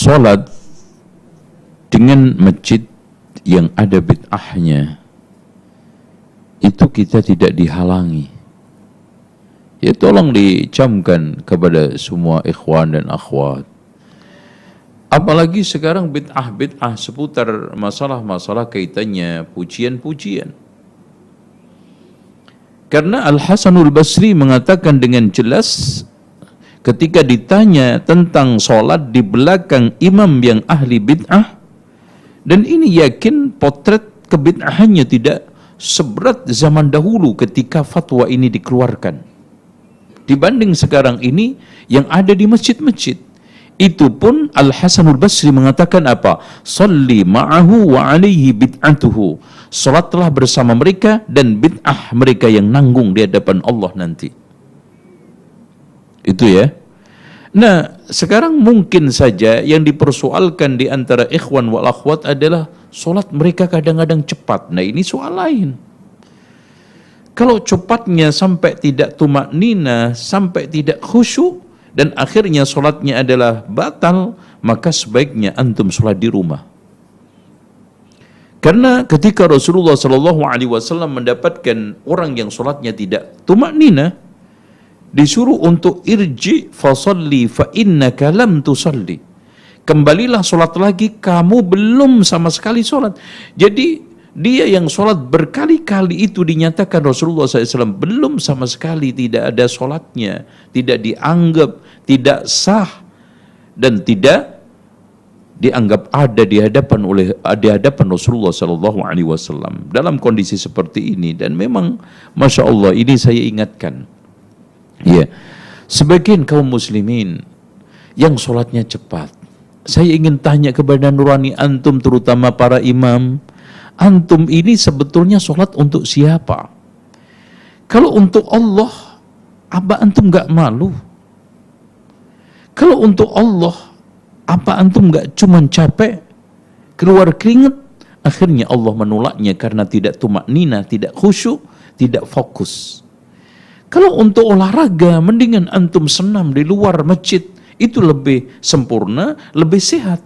sholat dengan masjid yang ada bid'ahnya, itu kita tidak dihalangi. Ya tolong dicamkan kepada semua ikhwan dan akhwat. Apalagi sekarang bid'ah seputar masalah-masalah kaitannya pujian-pujian. Karena Al-Hasanul Basri mengatakan dengan jelas ketika ditanya tentang sholat di belakang imam yang ahli bid'ah, dan ini yakin potret kebid'ahannya tidak seberat zaman dahulu ketika fatwa ini dikeluarkan. Dibanding sekarang ini yang ada di masjid-masjid. Itu pun Al-Hasanul Basri mengatakan apa? Salli ma'ahu wa alaihi bid'atuhu. Salatlah bersama mereka dan bid'ah mereka yang nanggung di hadapan Allah nanti. Itu ya. Nah, sekarang mungkin saja yang dipersoalkan di antara ikhwan wal akhwat adalah solat mereka kadang-kadang cepat. Nah, ini soal lain. Kalau cepatnya sampai tidak tumaknina, sampai tidak khusyuk, dan akhirnya solatnya adalah batal, maka sebaiknya antum solat di rumah. Karena ketika Rasulullah SAW mendapatkan orang yang solatnya tidak tumaknina, disuruh untuk irji fasalli fa innaka lam tusalli. Kembalilah solat lagi, kamu belum sama sekali solat. Jadi dia yang solat berkali-kali itu dinyatakan Rasulullah SAW belum sama sekali, tidak ada solatnya, tidak dianggap, tidak sah, dan tidak dianggap ada di hadapan Rasulullah SAW dalam kondisi seperti ini. Dan memang Masya Allah, ini saya ingatkan ya, sebagian kaum muslimin yang sholatnya cepat. Saya ingin tanya kepada nurani antum, terutama para imam, antum ini sebetulnya sholat untuk siapa? Kalau untuk Allah, apa antum gak malu? Kalau untuk Allah, apa antum gak cuman capek, keluar keringat, akhirnya Allah menolaknya karena tidak tumaknina, tidak khusyuk, tidak fokus. Kalau untuk olahraga, mendingan antum senam di luar masjid, itu lebih sempurna, lebih sehat.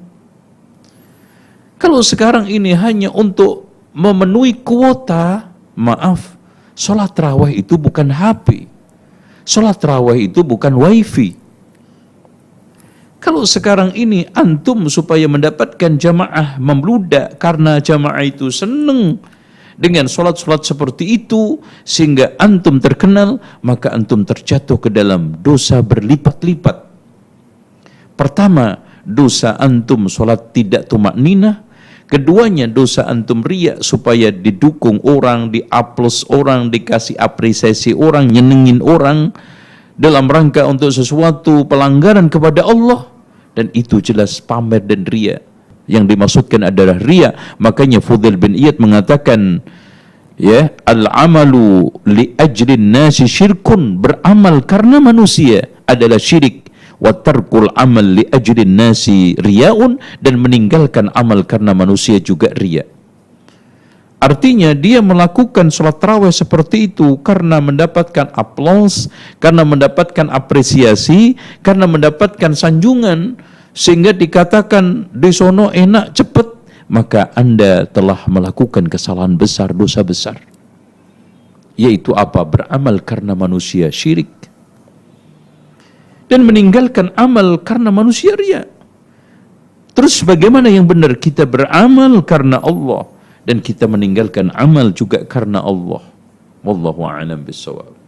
Kalau sekarang ini hanya untuk memenuhi kuota, maaf, sholat tarawih itu bukan HP, sholat tarawih itu bukan wifi. Kalau sekarang ini antum supaya mendapatkan jamaah membludak karena jamaah itu senang dengan sholat-sholat seperti itu sehingga antum terkenal, maka antum terjatuh ke dalam dosa berlipat-lipat. Pertama, dosa antum sholat tidak tumakninah. Keduanya, dosa antum riya supaya didukung orang, diaplaus orang, dikasih apresiasi orang, nyenengin orang dalam rangka untuk sesuatu pelanggaran kepada Allah. Dan itu jelas pamer dan riya. Yang dimaksudkan adalah riya. Makanya Fudail bin Iyad mengatakan, ya, al-amalu li ajlin nasi syirkun, beramal karena manusia adalah syirik. Wa tarkul amal li ajlin nasi riyaun, dan meninggalkan amal karena manusia juga riya. Artinya dia melakukan sholat tarawih seperti itu karena mendapatkan aplaus, karena mendapatkan apresiasi, karena mendapatkan sanjungan, sehingga dikatakan di sono enak, cepat. Maka Anda telah melakukan kesalahan besar, dosa besar. Yaitu apa? Beramal karena manusia, syirik. Dan meninggalkan amal karena manusia, riya. Terus bagaimana yang benar? Kita beramal karena Allah dan kita meninggalkan amal juga karena Allah. Wallahu a'lam bishawab.